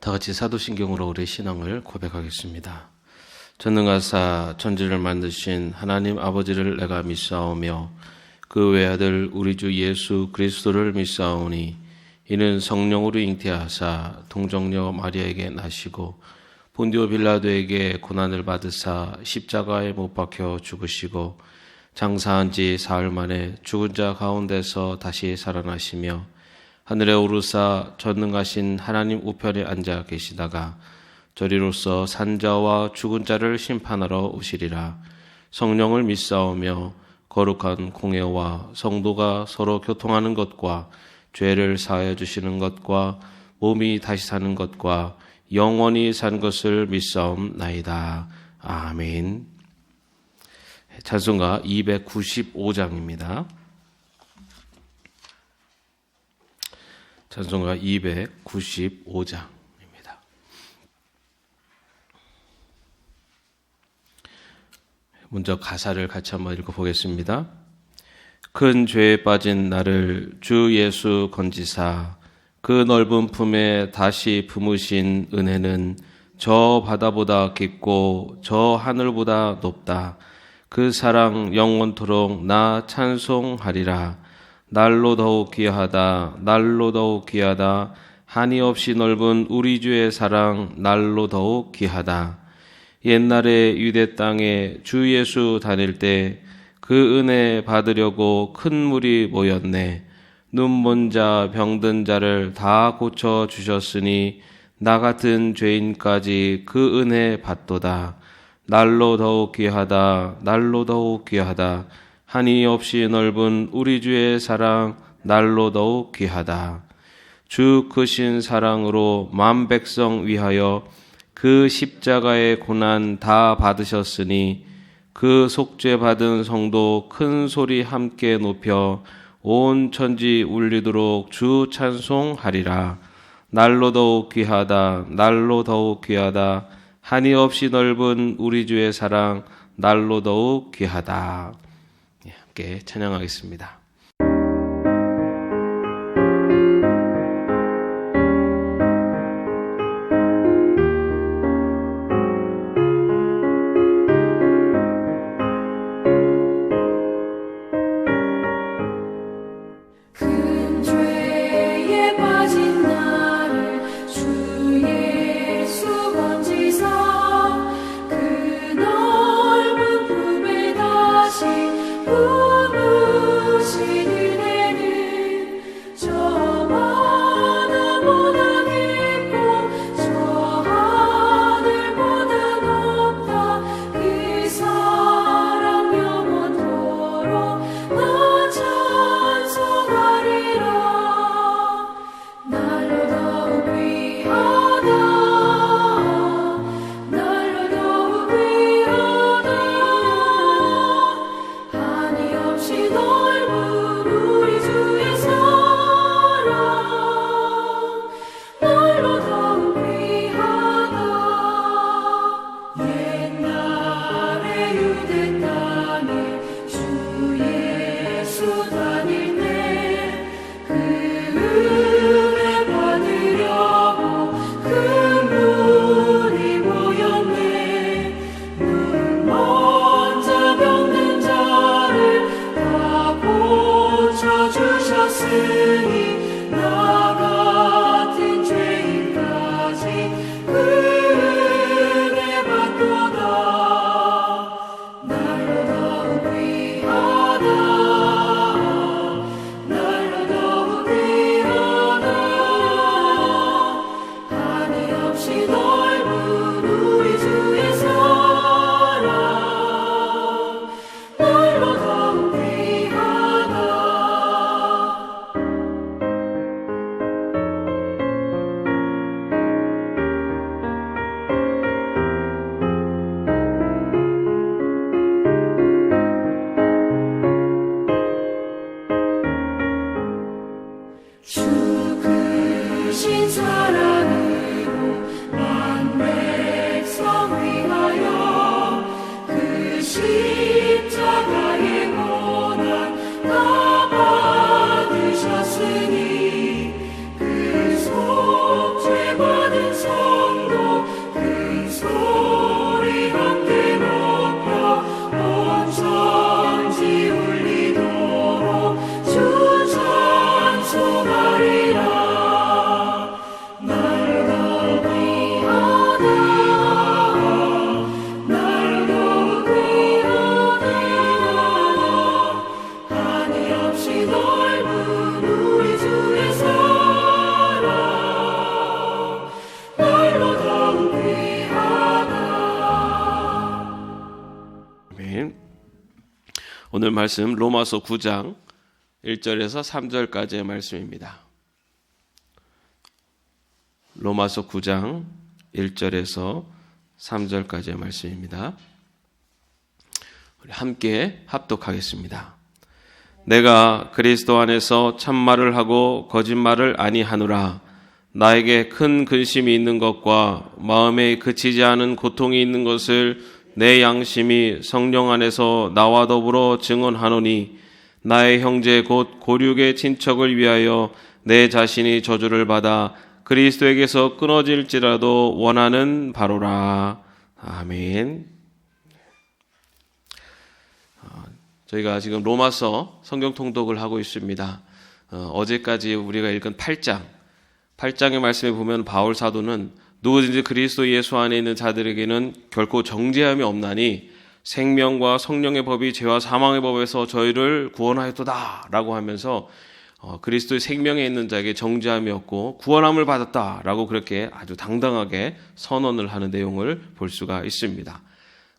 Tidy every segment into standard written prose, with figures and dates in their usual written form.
다 같이 사도신경으로 우리의 신앙을 고백하겠습니다. 전능하사 천지를 만드신 하나님 아버지를 내가 믿사오며 그 외아들 우리 주 예수 그리스도를 믿사오니 이는 성령으로 잉태하사 동정녀 마리아에게 나시고 본디오 빌라도에게 고난을 받으사 십자가에 못 박혀 죽으시고 장사한 지 사흘 만에 죽은 자 가운데서 다시 살아나시며 하늘에 오르사 전능하신 하나님 우편에 앉아 계시다가 저리로서 산자와 죽은 자를 심판하러 오시리라. 성령을 믿사오며 거룩한 공회와 성도가 서로 교통하는 것과 죄를 사하여 주시는 것과 몸이 다시 사는 것과 영원히 산 것을 믿사옵나이다. 아멘. 찬송가 295장입니다. 찬송가 295장입니다. 먼저 가사를 같이 한번 읽어보겠습니다. 큰 죄에 빠진 나를 주 예수 건지사 그 넓은 품에 다시 품으신 은혜는 저 바다보다 깊고 저 하늘보다 높다. 그 사랑 영원토록 나 찬송하리라. 날로 더욱 귀하다. 날로 더욱 귀하다. 한이 없이 넓은 우리 주의 사랑 날로 더욱 귀하다. 옛날에 유대 땅에 주 예수 다닐 때 그 은혜 받으려고 큰 물이 모였네. 눈먼 자 병든 자를 다 고쳐주셨으니 나 같은 죄인까지 그 은혜 받도다. 날로 더욱 귀하다. 날로 더욱 귀하다. 한이 없이 넓은 우리 주의 사랑 날로 더욱 귀하다. 주 크신 사랑으로 만 백성 위하여 그 십자가의 고난 다 받으셨으니 그 속죄 받은 성도 큰 소리 함께 높여 온 천지 울리도록 주 찬송하리라. 날로 더욱 귀하다. 날로 더욱 귀하다. 한이 없이 넓은 우리 주의 사랑 날로 더욱 귀하다. 함께 찬양하겠습니다. 받으셨으니 그 속죄 받은 오늘 말씀 로마서 9장 1절에서 3절까지의 말씀입니다. 로마서 9장 1절에서 3절까지의 말씀입니다. 우리 함께 합독하겠습니다. 내가 그리스도 안에서 참말을 하고 거짓말을 아니하노라. 나에게 큰 근심이 있는 것과 마음에 그치지 않은 고통이 있는 것을 내 양심이 성령 안에서 나와 더불어 증언하노니 나의 형제 곧 고륙의 친척을 위하여 내 자신이 저주를 받아 그리스도에게서 끊어질지라도 원하는 바로라. 아멘. 저희가 지금 로마서 성경 통독을 하고 있습니다. 어제까지 우리가 읽은 8장의 말씀에 보면 바울 사도는 누구든지 그리스도 예수 안에 있는 자들에게는 결코 정죄함이 없나니 생명과 성령의 법이 죄와 사망의 법에서 저희를 구원하였도다 라고 하면서 그리스도의 생명에 있는 자에게 정죄함이 없고 구원함을 받았다라고 그렇게 아주 당당하게 선언을 하는 내용을 볼 수가 있습니다.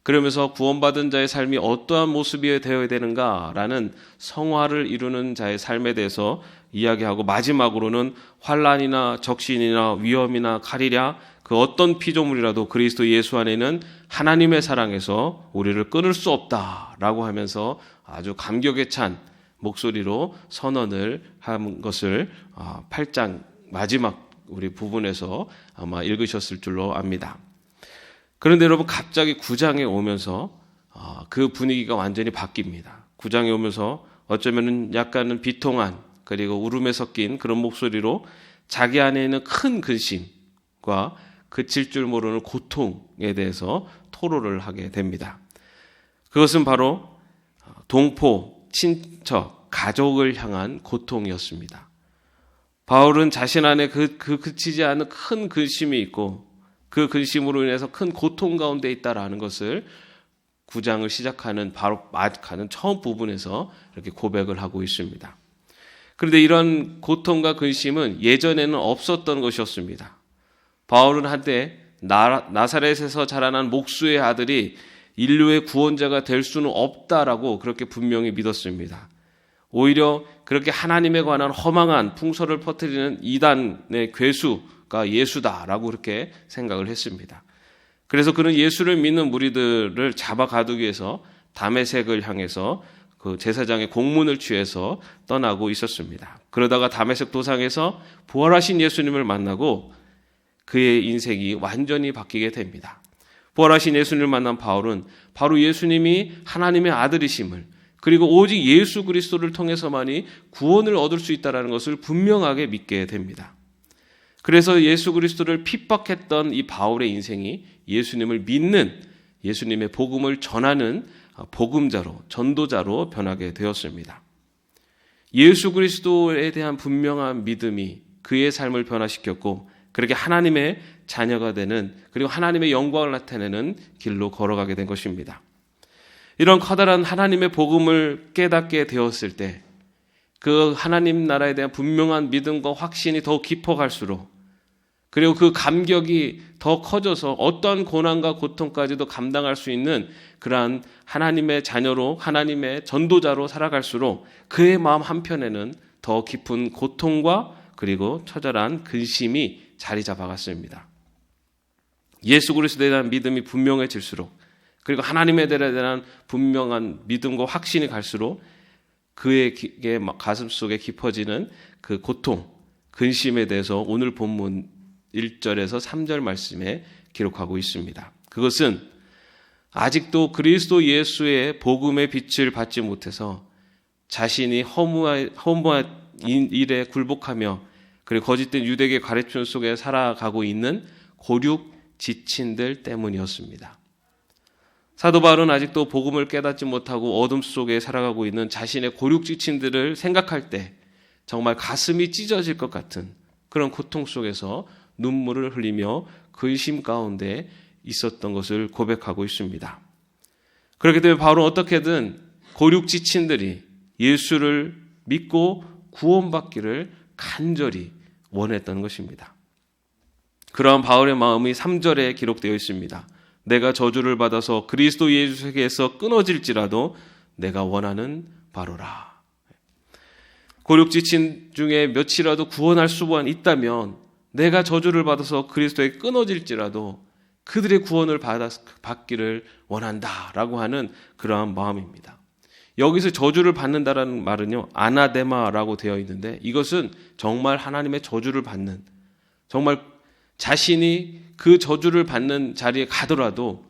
그러면서 구원받은 자의 삶이 어떠한 모습이 되어야 되는가라는 성화를 이루는 자의 삶에 대해서 이야기하고 마지막으로는 환난이나 적신이나 위험이나 칼이랴 그 어떤 피조물이라도 그리스도 예수 안에는 하나님의 사랑에서 우리를 끊을 수 없다라고 하면서 아주 감격에 찬 목소리로 선언을 한 것을 8장 마지막 우리 부분에서 아마 읽으셨을 줄로 압니다. 그런데 여러분 갑자기 9장에 오면서 그 분위기가 완전히 바뀝니다. 9장에 오면서 어쩌면 약간은 비통한 그리고 울음에 섞인 그런 목소리로 자기 안에 있는 큰 근심과 그칠 줄 모르는 고통에 대해서 토로를 하게 됩니다. 그것은 바로 동포, 친척, 가족을 향한 고통이었습니다. 바울은 자신 안에 그 그치지 않는 큰 근심이 있고 그 근심으로 인해서 큰 고통 가운데 있다라는 것을 9장을 시작하는 바로 가는 처음 부분에서 이렇게 고백을 하고 있습니다. 그런데 이런 고통과 근심은 예전에는 없었던 것이었습니다. 바울은 한때 나사렛에서 자라난 목수의 아들이 인류의 구원자가 될 수는 없다라고 그렇게 분명히 믿었습니다. 오히려 그렇게 하나님에 관한 허망한 풍설을 퍼뜨리는 이단의 괴수가 예수다라고 그렇게 생각을 했습니다. 그래서 그는 예수를 믿는 무리들을 잡아 가두기 위해서 다메섹을 향해서 그 제사장의 공문을 취해서 떠나고 있었습니다. 그러다가 다메섹 도상에서 부활하신 예수님을 만나고 그의 인생이 완전히 바뀌게 됩니다. 부활하신 예수님을 만난 바울은 바로 예수님이 하나님의 아들이심을 그리고 오직 예수 그리스도를 통해서만이 구원을 얻을 수 있다는 것을 분명하게 믿게 됩니다. 그래서 예수 그리스도를 핍박했던 이 바울의 인생이 예수님을 믿는 예수님의 복음을 전하는 복음자로 전도자로 변하게 되었습니다. 예수 그리스도에 대한 분명한 믿음이 그의 삶을 변화시켰고 그렇게 하나님의 자녀가 되는 그리고 하나님의 영광을 나타내는 길로 걸어가게 된 것입니다. 이런 커다란 하나님의 복음을 깨닫게 되었을 때 그 하나님 나라에 대한 분명한 믿음과 확신이 더 깊어갈수록 그리고 그 감격이 더 커져서 어떠한 고난과 고통까지도 감당할 수 있는 그러한 하나님의 자녀로 하나님의 전도자로 살아갈수록 그의 마음 한편에는 더 깊은 고통과 그리고 처절한 근심이 자리 잡아갔습니다. 예수 그리스도에 대한 믿음이 분명해질수록 그리고 하나님에 대한 분명한 믿음과 확신이 갈수록 그의 가슴 속에 깊어지는 그 고통, 근심에 대해서 오늘 본문 1절에서 3절 말씀에 기록하고 있습니다. 그것은 아직도 그리스도 예수의 복음의 빛을 받지 못해서 자신이 허무한 일에 굴복하며 그리고 거짓된 유대계 가르침 속에 살아가고 있는 고륙 지친들 때문이었습니다. 사도 바울은 아직도 복음을 깨닫지 못하고 어둠 속에 살아가고 있는 자신의 고륙 지친들을 생각할 때 정말 가슴이 찢어질 것 같은 그런 고통 속에서 눈물을 흘리며 근심 가운데 있었던 것을 고백하고 있습니다. 그렇기 때문에 바울은 어떻게든 고륙 지친들이 예수를 믿고 구원받기를 간절히 원했던 것입니다. 그러한 바울의 마음이 3절에 기록되어 있습니다. 내가 저주를 받아서 그리스도 예수에게서 끊어질지라도 내가 원하는 바로라. 고륙지친 중에 몇이라도 구원할 수만 있다면 내가 저주를 받아서 그리스도에 끊어질지라도 그들의 구원을 받기를 원한다라고 하는 그러한 마음입니다. 여기서 저주를 받는다라는 말은요, 아나데마라고 되어 있는데 이것은 정말 하나님의 저주를 받는, 정말 자신이 그 저주를 받는 자리에 가더라도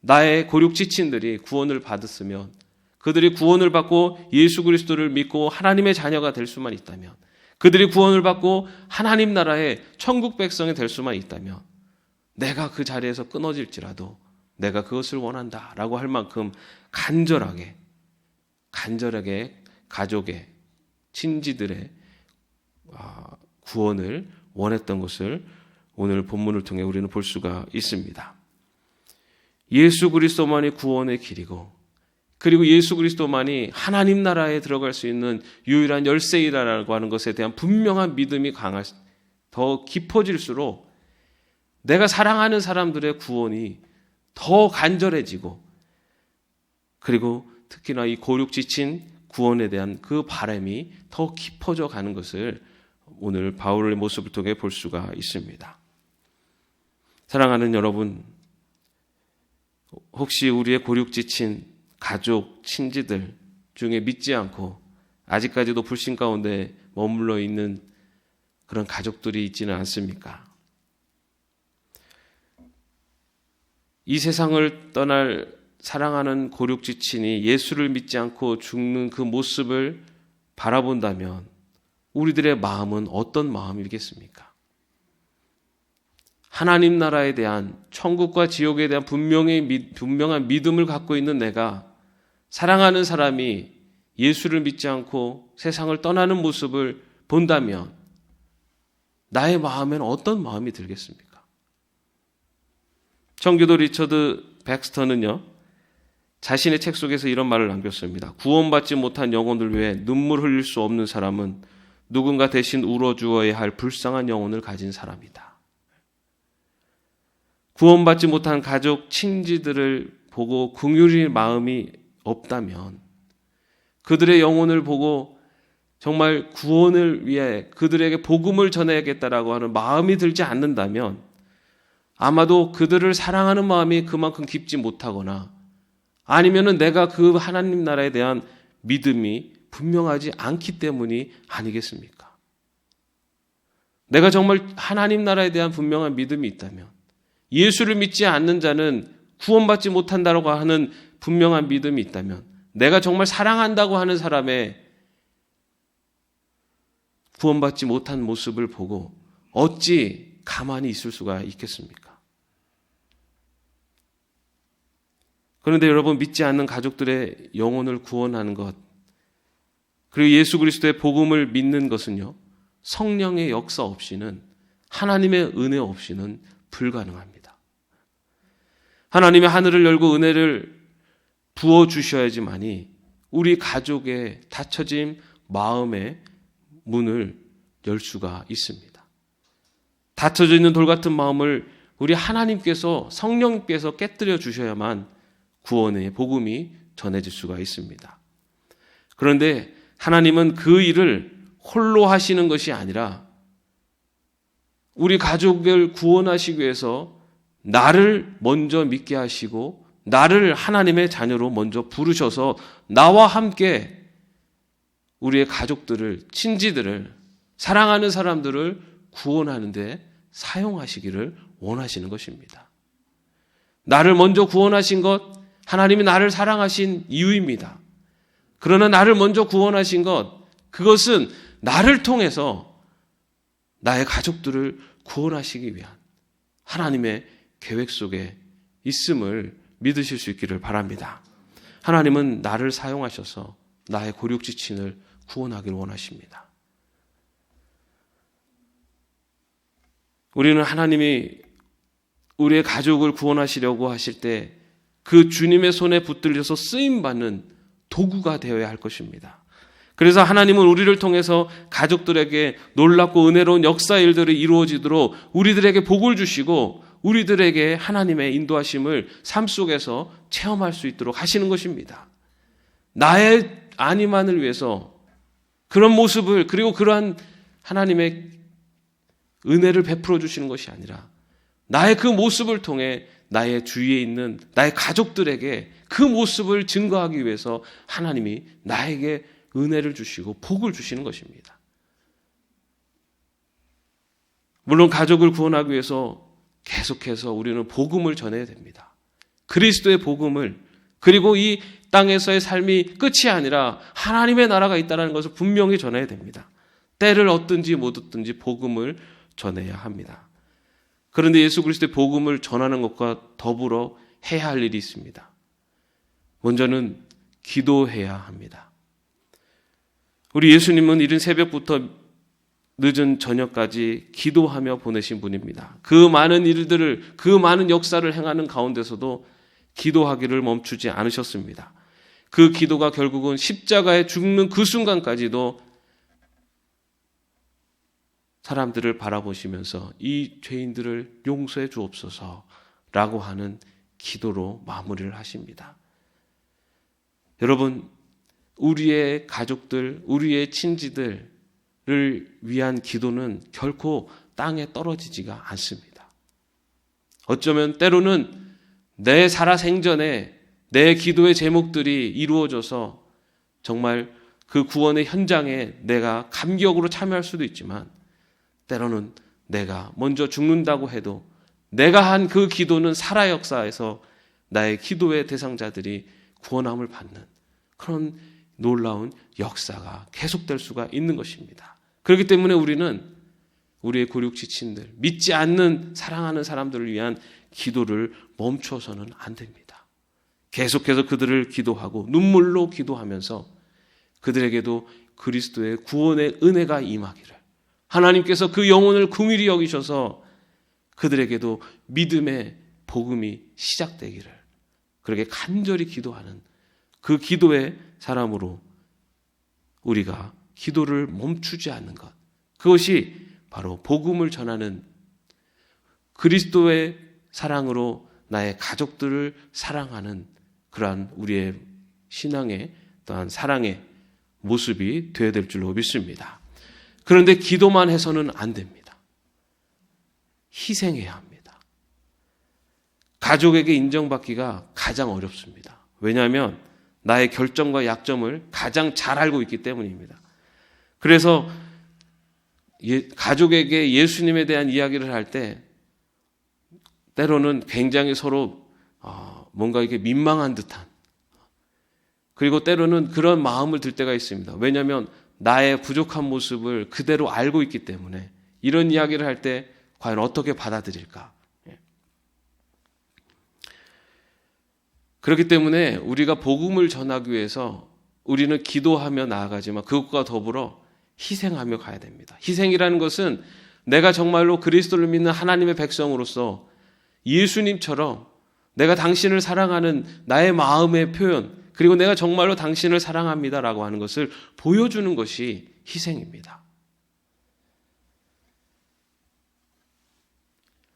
나의 고륙지친들이 구원을 받았으면, 그들이 구원을 받고 예수 그리스도를 믿고 하나님의 자녀가 될 수만 있다면, 그들이 구원을 받고 하나님 나라의 천국 백성이 될 수만 있다면 내가 그 자리에서 끊어질지라도 내가 그것을 원한다라고 할 만큼 간절하게 가족의, 친지들의 구원을 원했던 것을 오늘 본문을 통해 우리는 볼 수가 있습니다. 예수 그리스도만이 구원의 길이고, 그리고 예수 그리스도만이 하나님 나라에 들어갈 수 있는 유일한 열쇠이라고 하는 것에 대한 분명한 믿음이 더 깊어질수록 내가 사랑하는 사람들의 구원이 더 간절해지고, 그리고 특히나 이 고륙지친 구원에 대한 그 바람이 더 깊어져 가는 것을 오늘 바울의 모습을 통해 볼 수가 있습니다. 사랑하는 여러분, 혹시 우리의 고륙지친 가족, 친지들 중에 믿지 않고 아직까지도 불신 가운데 머물러 있는 그런 가족들이 있지는 않습니까? 이 세상을 떠날 사랑하는 고륙지친이 예수를 믿지 않고 죽는 그 모습을 바라본다면 우리들의 마음은 어떤 마음이겠습니까? 하나님 나라에 대한, 천국과 지옥에 대한 분명한 믿음을 갖고 있는 내가 사랑하는 사람이 예수를 믿지 않고 세상을 떠나는 모습을 본다면 나의 마음에는 어떤 마음이 들겠습니까? 청교도 리처드 백스터는요, 자신의 책 속에서 이런 말을 남겼습니다. 구원받지 못한 영혼을 위해 눈물 흘릴 수 없는 사람은 누군가 대신 울어주어야 할 불쌍한 영혼을 가진 사람이다. 구원받지 못한 가족, 친지들을 보고 긍휼히 마음이 없다면, 그들의 영혼을 보고 정말 구원을 위해 그들에게 복음을 전해야겠다라고 하는 마음이 들지 않는다면 아마도 그들을 사랑하는 마음이 그만큼 깊지 못하거나, 아니면은 내가 그 하나님 나라에 대한 믿음이 분명하지 않기 때문이 아니겠습니까? 내가 정말 하나님 나라에 대한 분명한 믿음이 있다면, 예수를 믿지 않는 자는 구원받지 못한다고 하는 분명한 믿음이 있다면, 내가 정말 사랑한다고 하는 사람의 구원받지 못한 모습을 보고 어찌 가만히 있을 수가 있겠습니까? 그런데 여러분, 믿지 않는 가족들의 영혼을 구원하는 것, 그리고 예수 그리스도의 복음을 믿는 것은요, 성령의 역사 없이는, 하나님의 은혜 없이는 불가능합니다. 하나님의 하늘을 열고 은혜를 부어주셔야지만이 우리 가족의 닫혀진 마음의 문을 열 수가 있습니다. 닫혀져 있는 돌 같은 마음을 우리 하나님께서, 성령께서 깨뜨려 주셔야만 구원의 복음이 전해질 수가 있습니다. 그런데 하나님은 그 일을 홀로 하시는 것이 아니라 우리 가족을 구원하시기 위해서 나를 먼저 믿게 하시고 나를 하나님의 자녀로 먼저 부르셔서 나와 함께 우리의 가족들을, 친지들을, 사랑하는 사람들을 구원하는 데 사용하시기를 원하시는 것입니다. 나를 먼저 구원하신 것, 하나님이 나를 사랑하신 이유입니다. 그러나 나를 먼저 구원하신 것, 그것은 나를 통해서 나의 가족들을 구원하시기 위한 하나님의 계획 속에 있음을 믿으실 수 있기를 바랍니다. 하나님은 나를 사용하셔서 나의 고륙지친을 구원하기를 원하십니다. 우리는 하나님이 우리의 가족을 구원하시려고 하실 때 그 주님의 손에 붙들려서 쓰임받는 도구가 되어야 할 것입니다. 그래서 하나님은 우리를 통해서 가족들에게 놀랍고 은혜로운 역사 일들이 이루어지도록 우리들에게 복을 주시고 우리들에게 하나님의 인도하심을 삶 속에서 체험할 수 있도록 하시는 것입니다. 나의 안위만을 위해서 그런 모습을, 그리고 그러한 하나님의 은혜를 베풀어 주시는 것이 아니라 나의 그 모습을 통해 나의 주위에 있는 나의 가족들에게 그 모습을 증거하기 위해서 하나님이 나에게 은혜를 주시고 복을 주시는 것입니다. 물론 가족을 구원하기 위해서 계속해서 우리는 복음을 전해야 됩니다. 그리스도의 복음을, 그리고 이 땅에서의 삶이 끝이 아니라 하나님의 나라가 있다는 것을 분명히 전해야 됩니다. 때를 얻든지 못 얻든지 복음을 전해야 합니다. 그런데 예수 그리스도의 복음을 전하는 것과 더불어 해야 할 일이 있습니다. 먼저는 기도해야 합니다. 우리 예수님은 이른 새벽부터 늦은 저녁까지 기도하며 보내신 분입니다. 그 많은 일들을, 그 많은 역사를 행하는 가운데서도 기도하기를 멈추지 않으셨습니다. 그 기도가 결국은 십자가에 죽는 그 순간까지도 사람들을 바라보시면서 이 죄인들을 용서해 주옵소서라고 하는 기도로 마무리를 하십니다. 여러분, 우리의 가족들, 우리의 친지들을 위한 기도는 결코 땅에 떨어지지가 않습니다. 어쩌면 때로는 내 살아생전에 내 기도의 제목들이 이루어져서 정말 그 구원의 현장에 내가 감격으로 참여할 수도 있지만, 때로는 내가 먼저 죽는다고 해도 내가 한 그 기도는 살아 역사에서 나의 기도의 대상자들이 구원함을 받는 그런 놀라운 역사가 계속될 수가 있는 것입니다. 그렇기 때문에 우리는 우리의 고륙 지친들, 믿지 않는 사랑하는 사람들을 위한 기도를 멈춰서는 안 됩니다. 계속해서 그들을 기도하고 눈물로 기도하면서 그들에게도 그리스도의 구원의 은혜가 임하기를, 하나님께서 그 영혼을 긍휼히 여기셔서 그들에게도 믿음의 복음이 시작되기를, 그렇게 간절히 기도하는 그 기도의 사람으로 우리가 기도를 멈추지 않는 것, 그것이 바로 복음을 전하는, 그리스도의 사랑으로 나의 가족들을 사랑하는 그러한 우리의 신앙의 또한 사랑의 모습이 되어야 될 줄로 믿습니다. 그런데 기도만 해서는 안 됩니다. 희생해야 합니다. 가족에게 인정받기가 가장 어렵습니다. 왜냐하면 나의 결점과 약점을 가장 잘 알고 있기 때문입니다. 그래서 가족에게 예수님에 대한 이야기를 할 때 때로는 굉장히 서로 뭔가 이게 민망한 듯한, 그리고 때로는 그런 마음을 들 때가 있습니다. 왜냐하면 나의 부족한 모습을 그대로 알고 있기 때문에 이런 이야기를 할 때 과연 어떻게 받아들일까? 그렇기 때문에 우리가 복음을 전하기 위해서 우리는 기도하며 나아가지만 그것과 더불어 희생하며 가야 됩니다. 희생이라는 것은 내가 정말로 그리스도를 믿는 하나님의 백성으로서 예수님처럼 내가 당신을 사랑하는 나의 마음의 표현, 그리고 내가 정말로 당신을 사랑합니다라고 하는 것을 보여주는 것이 희생입니다.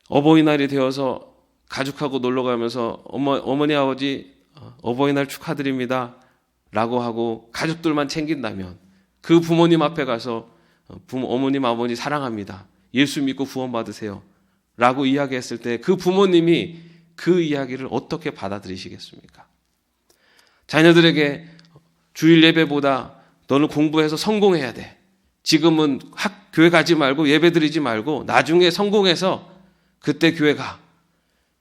어버이날이 되어서 가족하고 놀러 가면서 어머니 아버지 어버이날 축하드립니다 라고 하고 가족들만 챙긴다면, 그 부모님 앞에 가서 어머님 아버지 사랑합니다, 예수 믿고 구원 받으세요 라고 이야기했을 때 그 부모님이 그 이야기를 어떻게 받아들이시겠습니까? 자녀들에게 주일 예배보다 너는 공부해서 성공해야 돼, 지금은 교회 가지 말고 예배 드리지 말고 나중에 성공해서 그때 교회 가,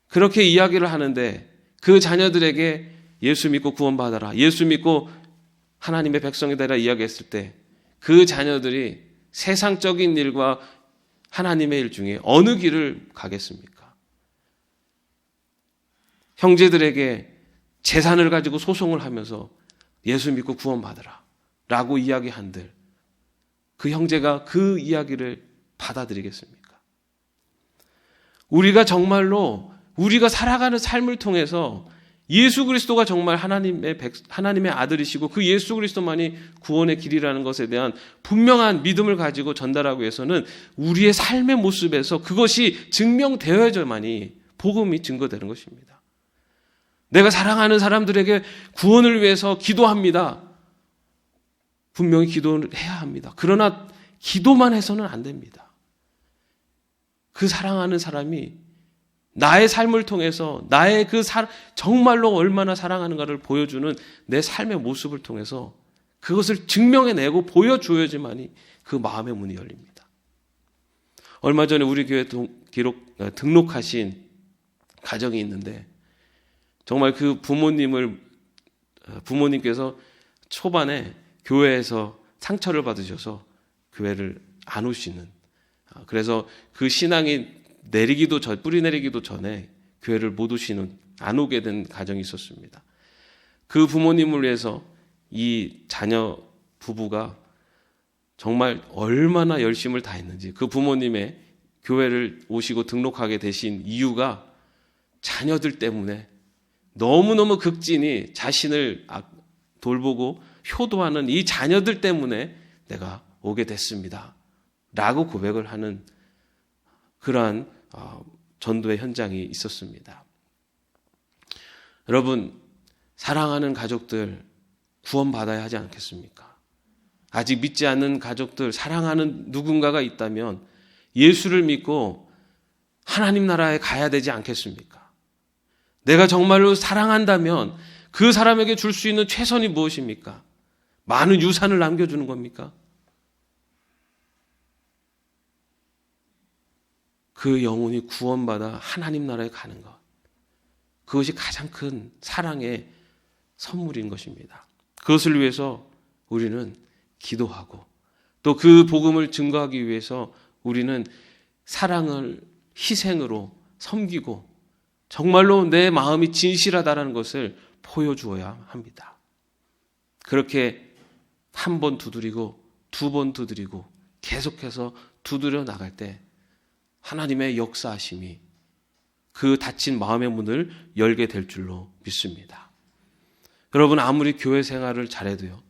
그렇게 이야기를 하는데 그 자녀들에게 예수 믿고 구원받아라, 예수 믿고 하나님의 백성이 되라 이야기했을 때 그 자녀들이 세상적인 일과 하나님의 일 중에 어느 길을 가겠습니까? 형제들에게 재산을 가지고 소송을 하면서 예수 믿고 구원받으라 라고 이야기한들 그 형제가 그 이야기를 받아들이겠습니까? 우리가 정말로 우리가 살아가는 삶을 통해서 예수 그리스도가 정말 하나님의 아들이시고 그 예수 그리스도만이 구원의 길이라는 것에 대한 분명한 믿음을 가지고 전달하기 위해서는 우리의 삶의 모습에서 그것이 증명되어야만이 복음이 증거되는 것입니다. 내가 사랑하는 사람들에게 구원을 위해서 기도합니다. 분명히 기도를 해야 합니다. 그러나 기도만 해서는 안 됩니다. 그 사랑하는 사람이 나의 삶을 통해서 나의 정말로 얼마나 사랑하는가를 보여주는 내 삶의 모습을 통해서 그것을 증명해내고 보여줘야지만이 그 마음의 문이 열립니다. 얼마 전에 우리 교회 등록하신 가정이 있는데 정말 그 부모님께서 초반에 교회에서 상처를 받으셔서 교회를 안 오시는, 그래서 그 신앙이 뿌리 내리기도 전에 교회를 못 오시는, 안 오게 된 가정이 있었습니다. 그 부모님을 위해서 이 자녀 부부가 정말 얼마나 열심을 다했는지, 그 부모님의 교회를 오시고 등록하게 되신 이유가 자녀들 때문에 너무너무 극진히 자신을 돌보고 효도하는 이 자녀들 때문에 내가 오게 됐습니다 라고 고백을 하는 그러한 전도의 현장이 있었습니다. 여러분, 사랑하는 가족들 구원받아야 하지 않겠습니까? 아직 믿지 않는 가족들, 사랑하는 누군가가 있다면 예수를 믿고 하나님 나라에 가야 되지 않겠습니까? 내가 정말로 사랑한다면 그 사람에게 줄 수 있는 최선이 무엇입니까? 많은 유산을 남겨주는 겁니까? 그 영혼이 구원받아 하나님 나라에 가는 것, 그것이 가장 큰 사랑의 선물인 것입니다. 그것을 위해서 우리는 기도하고 또 그 복음을 증거하기 위해서 우리는 사랑을 희생으로 섬기고 정말로 내 마음이 진실하다는 것을 보여주어야 합니다. 그렇게 한 번 두드리고 두 번 두드리고 계속해서 두드려 나갈 때 하나님의 역사하심이 그 닫힌 마음의 문을 열게 될 줄로 믿습니다. 여러분, 아무리 교회 생활을 잘해도요,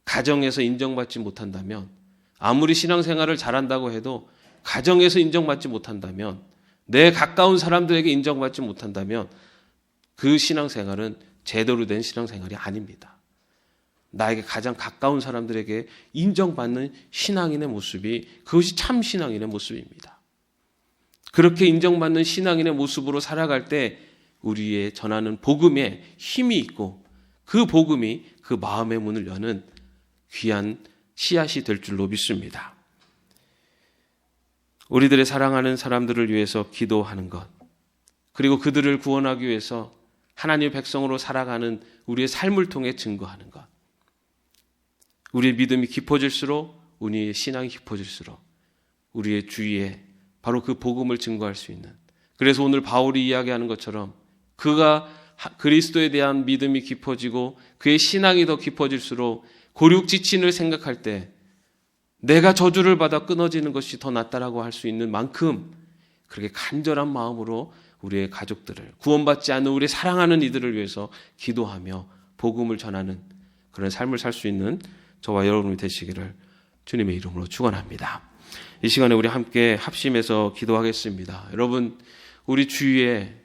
가정에서 인정받지 못한다면, 아무리 신앙생활을 잘한다고 해도 가정에서 인정받지 못한다면, 내 가까운 사람들에게 인정받지 못한다면 그 신앙생활은 제대로 된 신앙생활이 아닙니다. 나에게 가장 가까운 사람들에게 인정받는 신앙인의 모습이, 그것이 참 신앙인의 모습입니다. 그렇게 인정받는 신앙인의 모습으로 살아갈 때 우리의 전하는 복음에 힘이 있고 그 복음이 그 마음의 문을 여는 귀한 씨앗이 될 줄로 믿습니다. 우리들의 사랑하는 사람들을 위해서 기도하는 것, 그리고 그들을 구원하기 위해서 하나님의 백성으로 살아가는 우리의 삶을 통해 증거하는 것, 우리의 믿음이 깊어질수록, 우리의 신앙이 깊어질수록 우리의 주위에 바로 그 복음을 증거할 수 있는, 그래서 오늘 바울이 이야기하는 것처럼 그가 그리스도에 대한 믿음이 깊어지고 그의 신앙이 더 깊어질수록 고륙지친을 생각할 때 내가 저주를 받아 끊어지는 것이 더 낫다라고 할 수 있는 만큼 그렇게 간절한 마음으로 우리의 가족들을, 구원받지 않는 우리 사랑하는 이들을 위해서 기도하며 복음을 전하는 그런 삶을 살 수 있는 저와 여러분이 되시기를 주님의 이름으로 축원합니다. 이 시간에 우리 함께 합심해서 기도하겠습니다. 여러분, 우리 주위에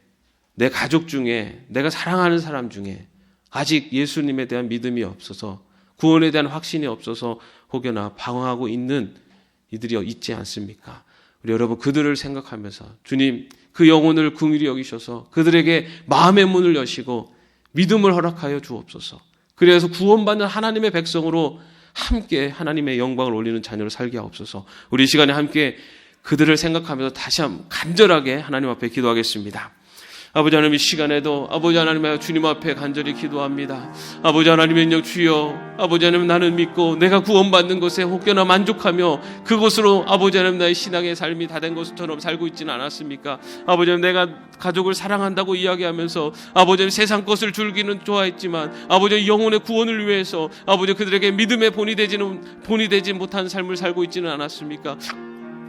내 가족 중에, 내가 사랑하는 사람 중에 아직 예수님에 대한 믿음이 없어서, 구원에 대한 확신이 없어서 혹여나 방황하고 있는 이들이 있지 않습니까? 우리 여러분, 그들을 생각하면서 주님, 그 영혼을 긍휼히 여기셔서 그들에게 마음의 문을 여시고 믿음을 허락하여 주옵소서. 그래서 구원받는 하나님의 백성으로 함께 하나님의 영광을 올리는 자녀를 살게 하옵소서. 우리 이 시간에 함께 그들을 생각하면서 다시 한번 간절하게 하나님 앞에 기도하겠습니다. 아버지 하나님, 이 시간에도 아버지 하나님의 주님 앞에 간절히 기도합니다. 아버지 하나님의 인정 주여, 아버지 하나님, 나는 믿고 내가 구원받는 것에 혹여나 만족하며 그것으로 아버지 하나님 나의 신앙의 삶이 다 된 것처럼 살고 있지는 않았습니까? 아버지 하나님, 내가 가족을 사랑한다고 이야기하면서 아버지 하나님 세상 것을 줄기는 좋아했지만 아버지 하나님 영혼의 구원을 위해서 아버지 그들에게 믿음의 본이 되지 못한 삶을 살고 있지는 않았습니까?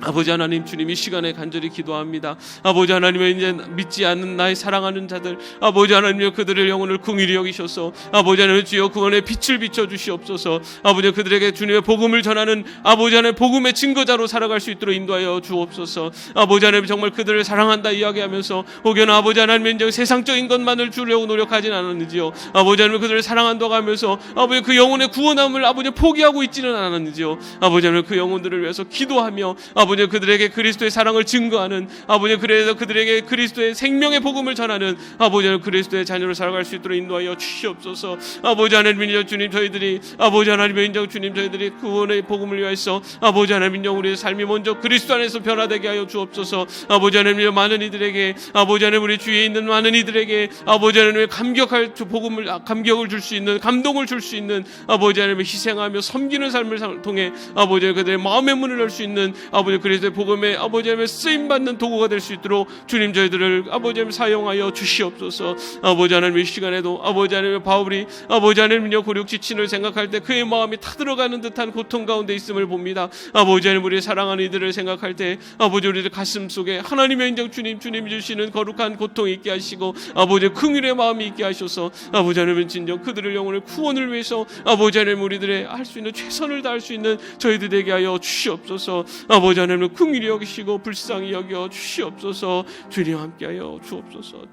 아버지 하나님, 주님 이 시간에 간절히 기도합니다. 아버지 하나님의 이제 믿지 않는 나의 사랑하는 자들, 아버지 하나님여 그들의 영혼을 긍휼히 여기셔서 아버지 하나님 주여 구원의 빛을 비춰 주시옵소서. 아버지 그들에게 주님의 복음을 전하는 아버지 하나님 복음의 증거자로 살아갈 수 있도록 인도하여 주옵소서. 아버지 하나님 정말 그들을 사랑한다 이야기하면서 혹여나 아버지 하나님의 이제 세상적인 것만을 주려고 노력하진 않았는지요. 아버지 하나님 그들을 사랑한다고 하면서 아버지 그 영혼의 구원함을 아버지 포기하고 있지는 않았는지요. 아버지 하나님 그 영혼들을 위해서 기도하며 아버지 그들에게 그리스도의 사랑을 증거하는 아버지 그래서 그들에게 그리스도의 생명의 복음을 전하는 아버지 하나님 그리스도의 자녀로 살아갈 수 있도록 인도하여 주시옵소서. 아버지 하나님 주님 저희들이 아버지 하나님의 인정 주님 저희들이 구원의 복음을 위해서 아버지 하나님 인정 우리의 삶이 먼저 그리스도 안에서 변화되게 하여 주옵소서. 아버지 하나님 많은 이들에게 아버지 하나님 우리 주위에 있는 많은 이들에게 아버지 하나님의 감격할 복음을 감격을 줄 수 있는 감동을 줄 수 있는 아버지 하나님의 희생하며 섬기는 삶을 통해 아버지 하나님 그들의 마음의 문을 열 수 있는 아버지 그리스도의 복음에 아버지 하나님의 쓰임받는 도구가 될 수 있도록 주님 저희들을 아버지 하나님 사용하여 주시옵소서. 아버지 하나님 이 시간에도 아버지 하나님의 바울이 아버지 하나님의 고륙 지친을 생각할 때 그의 마음이 타들어가는 듯한 고통 가운데 있음을 봅니다. 아버지 하나님 우리 사랑하는 이들을 생각할 때 아버지 우리들 가슴 속에 하나님의 인정 주님 주시는 거룩한 고통이 있게 하시고 아버지 긍휼의 마음이 있게 하셔서 아버지 하나님은 진정 그들의 영혼의 구원을 위해서 아버지 하나님 우리들의 할 수 있는 최선을 다할 수 있는 저희들 되게 하여 주시옵소서. 아버지 하나님은 긍휼히 여기시고 불쌍히 여겨 주시옵소서. 주님 함께하여 주옵소서.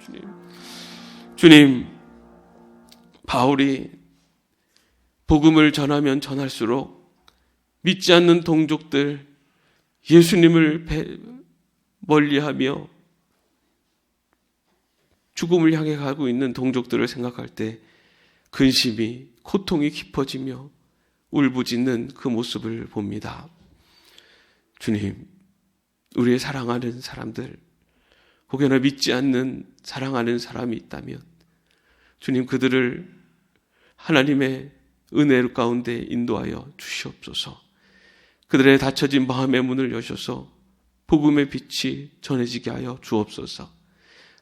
주님 바울이 복음을 전하면 전할수록 믿지 않는 동족들 예수님을 멀리하며 죽음을 향해 가고 있는 동족들을 생각할 때 근심이 고통이 깊어지며 울부짖는 그 모습을 봅니다. 주님, 우리의 사랑하는 사람들, 혹여나 믿지 않는 사랑하는 사람이 있다면 주님 그들을 하나님의 은혜 가운데 인도하여 주시옵소서. 그들의 닫혀진 마음의 문을 여셔서 복음의 빛이 전해지게 하여 주옵소서.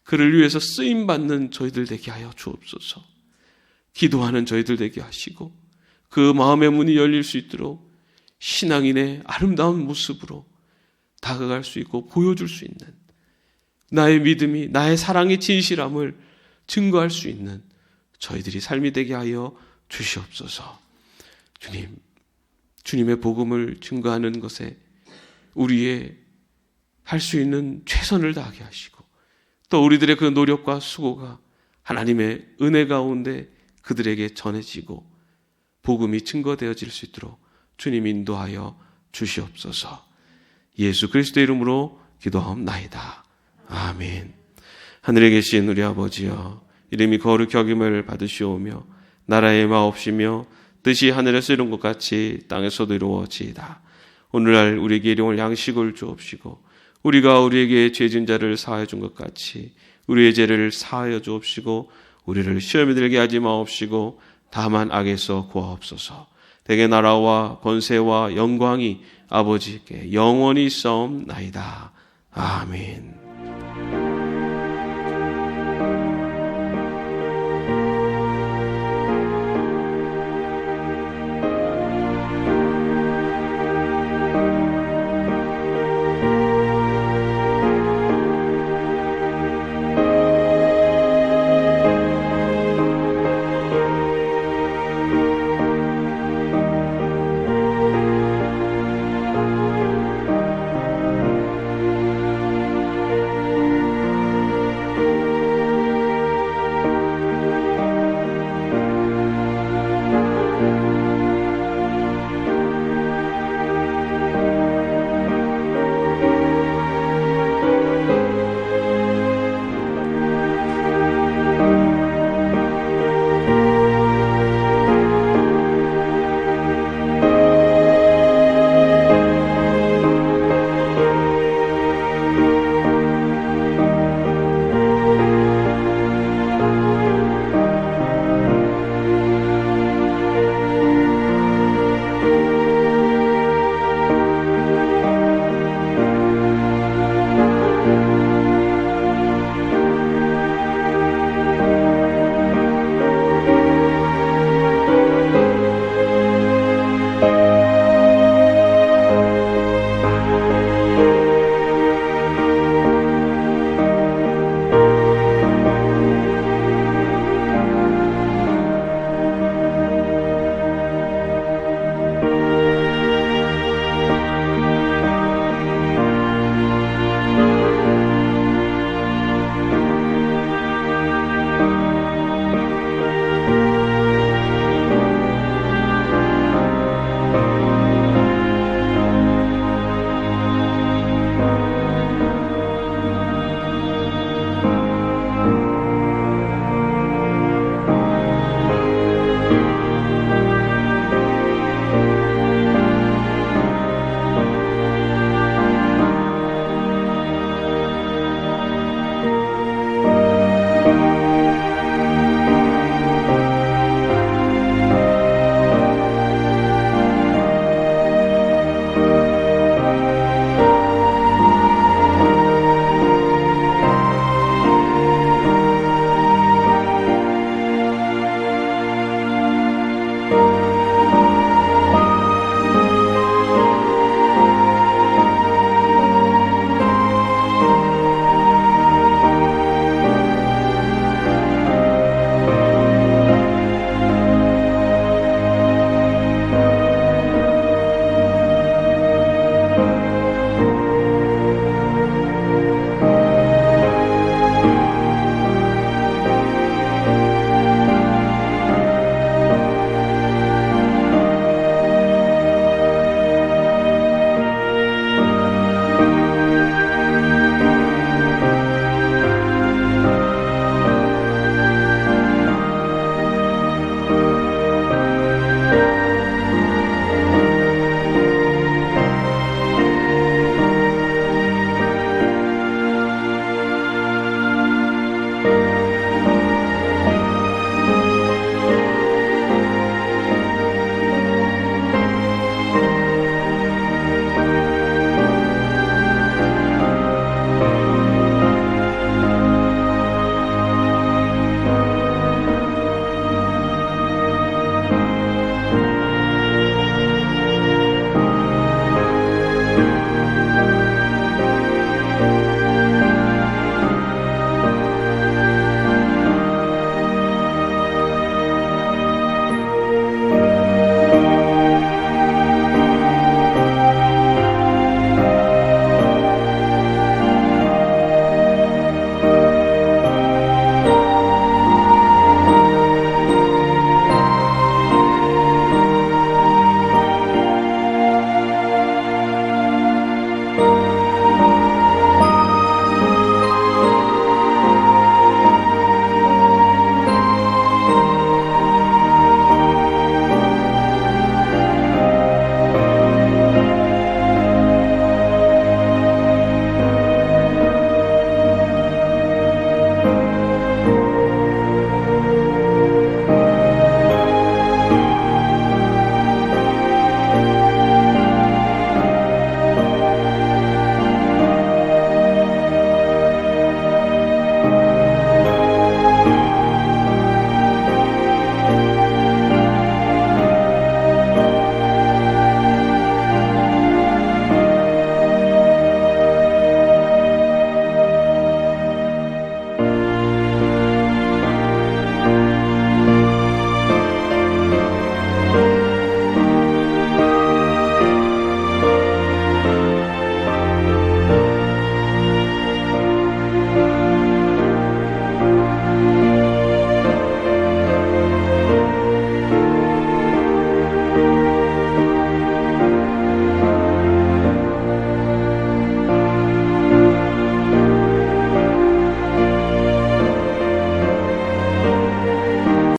그를 위해서 쓰임받는 저희들 되게 하여 주옵소서. 기도하는 저희들 되게 하시고 그 마음의 문이 열릴 수 있도록 신앙인의 아름다운 모습으로 다가갈 수 있고 보여줄 수 있는 나의 믿음이 나의 사랑의 진실함을 증거할 수 있는 저희들이 삶이 되게 하여 주시옵소서. 주님, 주님의 복음을 증거하는 것에 우리의 할 수 있는 최선을 다하게 하시고 또 우리들의 그 노력과 수고가 하나님의 은혜 가운데 그들에게 전해지고 복음이 증거되어질 수 있도록 주님 인도하여 주시옵소서. 예수 그리스도의 이름으로 기도하옵나이다. 아멘. 하늘에 계신 우리 아버지여, 이름이 거룩히 여김을 받으시오며 나라의 마옵시며 뜻이 하늘에서 이룬 것 같이 땅에서도 이루어지이다. 오늘날 우리에게 일용할 양식을 주옵시고 우리가 우리에게 죄진 자를 사하여 준 것 같이 우리의 죄를 사하여 주옵시고 우리를 시험에 들게 하지 마옵시고 다만 악에서 구하옵소서. 대개 나라와 권세와 영광이 아버지께 영원히 있사옵나이다. 아멘.